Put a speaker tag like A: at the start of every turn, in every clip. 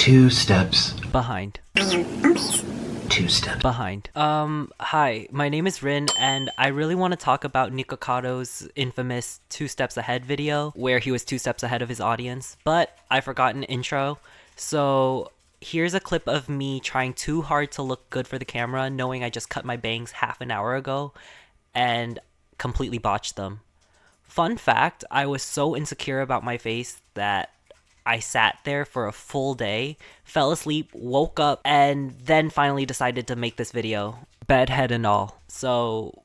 A: 2 steps
B: Behind.
A: 2 steps
B: Behind. Hi, my name is Rin, and I really want to talk about Nikocado's infamous 2 steps ahead video, where he was 2 steps ahead of his audience, but I forgot an intro, so here's a clip of me trying too hard to look good for the camera, knowing I just cut my bangs half an hour ago, and completely botched them. Fun fact, I was so insecure about my face that I sat there for a full day, fell asleep, woke up, and then finally decided to make this video. Bedhead and all. So,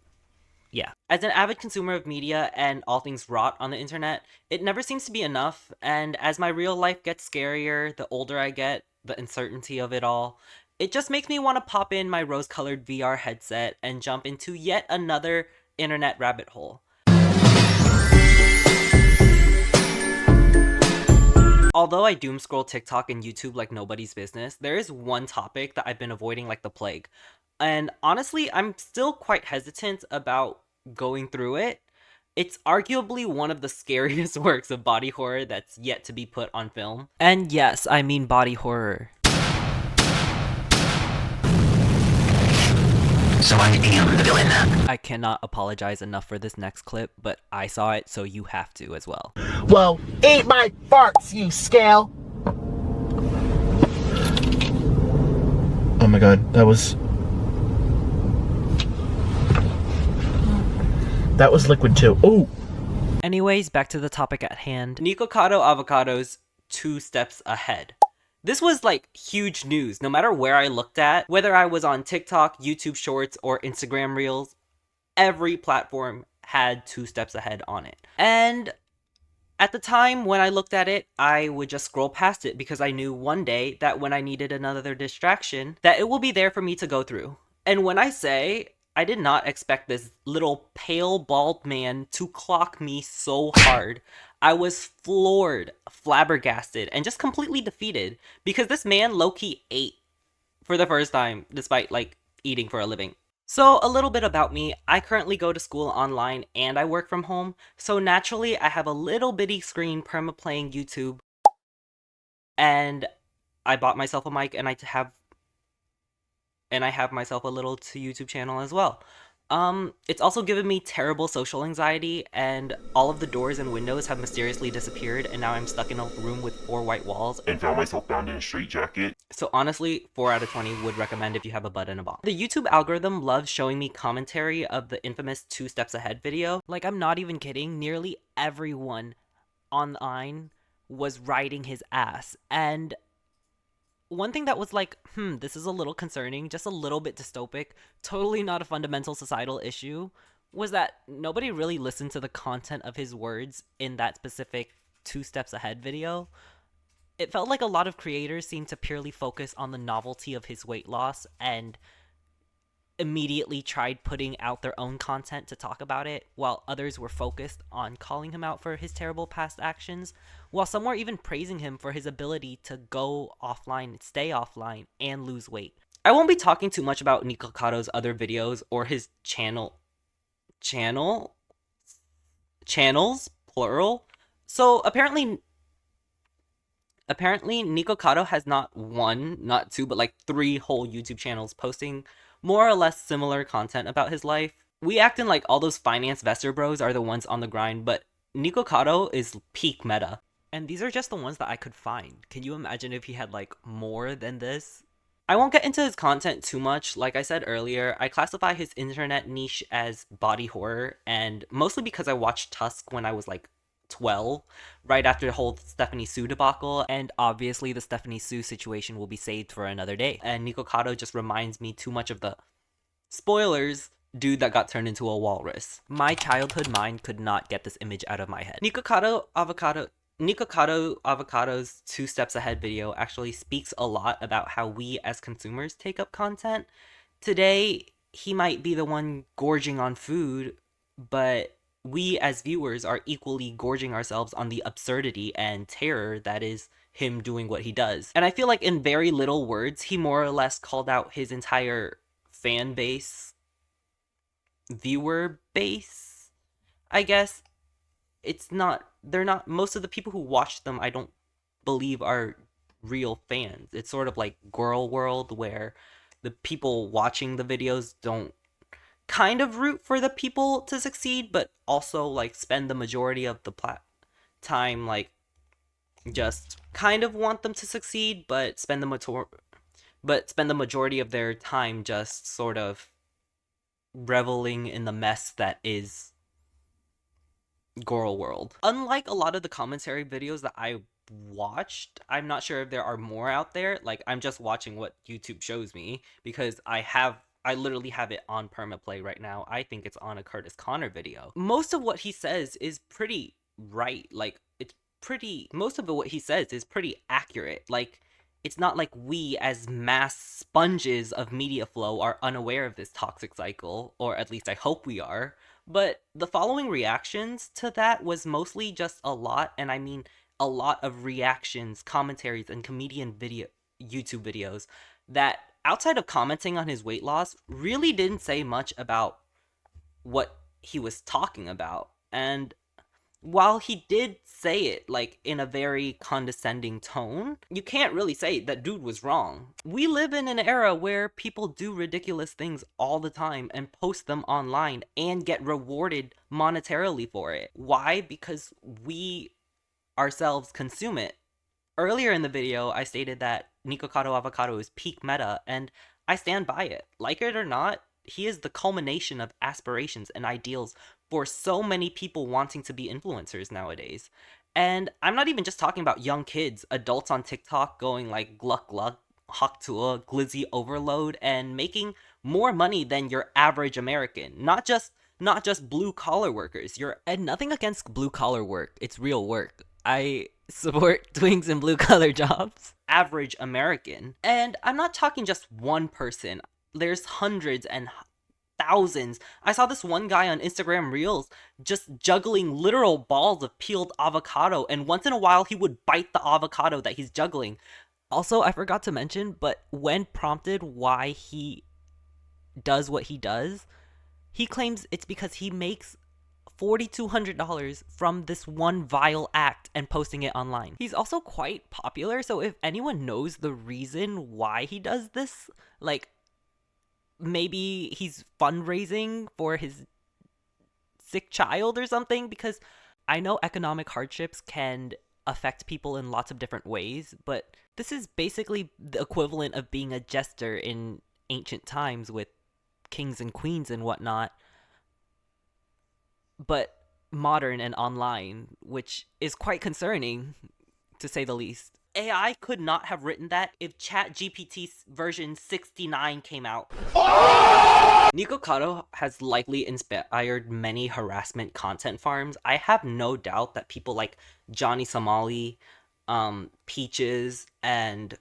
B: yeah. As an avid consumer of media and all things rot on the internet, it never seems to be enough, and as my real life gets scarier, the older I get, the uncertainty of it all, it just makes me want to pop in my rose-colored VR headset and jump into yet another internet rabbit hole. Although I doom scroll TikTok and YouTube like nobody's business, there is one topic that I've been avoiding like the plague. And honestly, I'm still quite hesitant about going through it. It's arguably one of the scariest works of body horror that's yet to be put on film. And yes, I mean body horror.
A: So I am the villain.
B: I cannot apologize enough for this next clip, but I saw it, so you have to as well.
C: Well, eat my farts, you scale!
D: Oh my god, that was liquid too. Ooh!
B: Anyways, back to the topic at hand. Nikocado Avocado's 2 steps ahead. This was like huge news, no matter where I looked at, whether I was on TikTok, YouTube Shorts, or Instagram Reels, every platform had 2 steps ahead on it. And at the time when I looked at it, I would just scroll past it because I knew one day that when I needed another distraction, that it will be there for me to go through. And when I say, I did not expect this little pale bald man to clock me so hard. I was floored, flabbergasted, and just completely defeated because this man low-key ate for the first time despite like eating for a living. So a little bit about me, I currently go to school online and I work from home, so naturally I have a little bitty screen perma-playing YouTube, and I bought myself a mic and I have myself a little YouTube channel as well. It's also given me terrible social anxiety, and all of the doors and windows have mysteriously disappeared, and now I'm stuck in a room with 4 white walls.
E: And found myself bound in a straitjacket.
B: So honestly, 4 out of 20 would recommend if you have a butt and a bomb. The YouTube algorithm loves showing me commentary of the infamous 2 steps ahead video. Like, I'm not even kidding, nearly everyone online was riding his ass, and one thing that was like, this is a little concerning, just a little bit dystopic, totally not a fundamental societal issue, was that nobody really listened to the content of his words in that specific 2 steps ahead video. It felt like a lot of creators seemed to purely focus on the novelty of his weight loss and immediately tried putting out their own content to talk about it, while others were focused on calling him out for his terrible past actions, while some were even praising him for his ability to go offline, stay offline, and lose weight. I won't be talking too much about Nikocado's other videos or his channels, plural. So apparently Nikocado has not 1, not 2, but like 3 whole YouTube channels posting more or less similar content about his life. We acting like all those finance vestor bros are the ones on the grind, but Nikocado is peak meta. And these are just the ones that I could find. Can you imagine if he had like more than this? I won't get into his content too much. Like I said earlier, I classify his internet niche as body horror, and mostly because I watched Tusk when I was like 12, right after the whole Stephanie Sue debacle, and obviously the Stephanie Sue situation will be saved for another day. And Nikocado just reminds me too much of the spoilers dude that got turned into a walrus. My childhood mind could not get this image out of my head. Nikocado Avocado's 2 steps ahead video actually speaks a lot about how we as consumers take up content. Today, he might be the one gorging on food, but we as viewers are equally gorging ourselves on the absurdity and terror that is him doing what he does. And I feel like in very little words, he more or less called out his entire fan base, viewer base, I guess. They're not, most of the people who watch them, I don't believe are real fans. It's sort of like Girl World, where the people watching the videos don't kind of root for the people to succeed, but also like spend the majority of the time like just kind of want them to succeed, but spend the majority of their time just sort of reveling in the mess that is Girl World. Unlike a lot of the commentary videos that I watched, I'm not sure if there are more out there. Like, I'm just watching what YouTube shows me because I literally have it on permaplay right now. I think it's on a Curtis Connor video. Most of what he says is pretty right. Like, most of what he says is pretty accurate. Like, it's not like we as mass sponges of media flow are unaware of this toxic cycle, or at least I hope we are. But the following reactions to that was mostly just a lot, and I mean a lot of reactions, commentaries, and comedian YouTube videos that, outside of commenting on his weight loss, really didn't say much about what he was talking about. And while he did say it like in a very condescending tone, you can't really say that dude was wrong. We live in an era where people do ridiculous things all the time and post them online and get rewarded monetarily for it. Why? Because we ourselves consume it. Earlier in the video, I stated that Nikocado Avocado is peak meta, and I stand by it. Like it or not, he is the culmination of aspirations and ideals for so many people wanting to be influencers nowadays. And I'm not even just talking about young kids, adults on TikTok going like gluck gluck, haktua, glizzy overload, and making more money than your average American. Not just blue collar workers. And nothing against blue collar work. It's real work. I support twinks and blue collar jobs. Average American. And I'm not talking just one person. There's hundreds and thousands. I saw this one guy on Instagram Reels just juggling literal balls of peeled avocado, and once in a while he would bite the avocado that he's juggling. Also, I forgot to mention, but when prompted why he does what he does, he claims it's because he makes $4,200 from this one vile act and posting it online. He's also quite popular, so if anyone knows the reason why he does this, like, maybe he's fundraising for his sick child or something, because I know economic hardships can affect people in lots of different ways, but this is basically the equivalent of being a jester in ancient times with kings and queens and whatnot, but modern and online, which is quite concerning, to say the least. AI could not have written that if ChatGPT version 69 came out. Nikocado has likely inspired many harassment content farms. I have no doubt that people like Johnny Somali, Peaches, and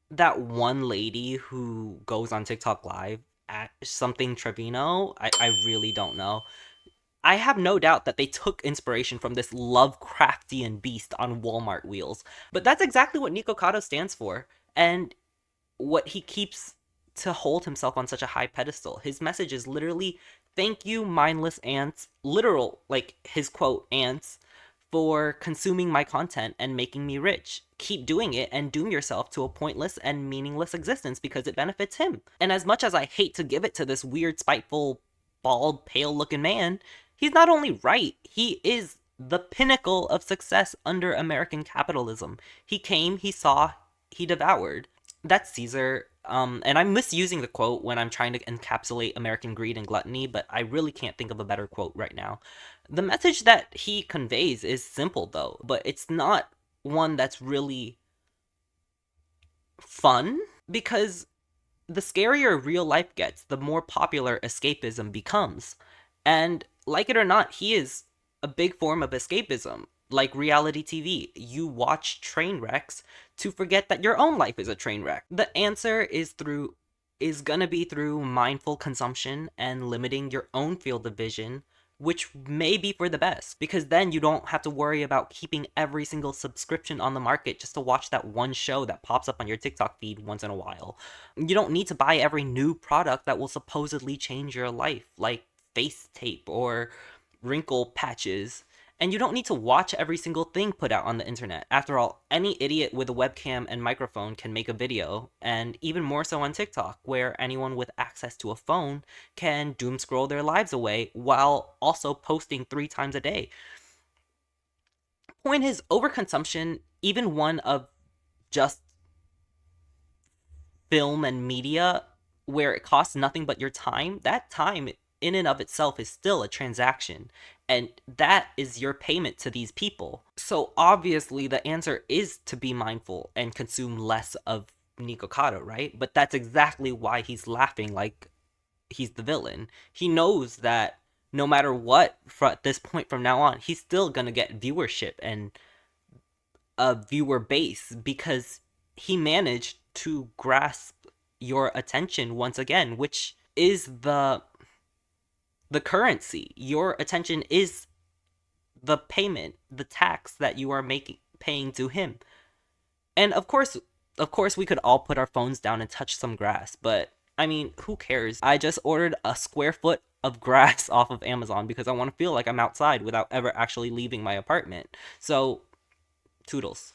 B: that one lady who goes on TikTok Live at something Trevino, I really don't know. I have no doubt that they took inspiration from this Lovecraftian beast on Walmart wheels. But that's exactly what Nikocado stands for, and what he keeps to hold himself on such a high pedestal. His message is literally, thank you, mindless ants, literal, like his quote, ants, for consuming my content and making me rich. Keep doing it and doom yourself to a pointless and meaningless existence because it benefits him. And as much as I hate to give it to this weird, spiteful, bald, pale-looking man, he's not only right, he is the pinnacle of success under American capitalism. He came, he saw, he devoured. That's Caesar, and I'm misusing the quote when I'm trying to encapsulate American greed and gluttony, but I really can't think of a better quote right now. The message that he conveys is simple, though, but it's not one that's really fun, because the scarier real life gets, the more popular escapism becomes. And like it or not, he is a big form of escapism. Like reality TV, you watch train wrecks to forget that your own life is a train wreck. The answer is gonna be through mindful consumption and limiting your own field of vision, which may be for the best, because then you don't have to worry about keeping every single subscription on the market just to watch that one show that pops up on your TikTok feed once in a while. You don't need to buy every new product that will supposedly change your life, like face tape or wrinkle patches. And you don't need to watch every single thing put out on the internet. After all, any idiot with a webcam and microphone can make a video, and even more so on TikTok, where anyone with access to a phone can doom scroll their lives away while also posting 3 times a day. Point is, overconsumption, even one of just film and media, where it costs nothing but your time, that time in and of itself is still a transaction. And that is your payment to these people. So obviously the answer is to be mindful and consume less of Nikocado, right? But that's exactly why he's laughing like he's the villain. He knows that no matter what, at this point from now on, he's still gonna get viewership and a viewer base because he managed to grasp your attention once again, which is the currency. Your attention is the payment, the tax that you are paying to him. And of course we could all put our phones down and touch some grass, but I mean, who cares? I just ordered a square foot of grass off of Amazon because I want to feel like I'm outside without ever actually leaving my apartment. So, toodles.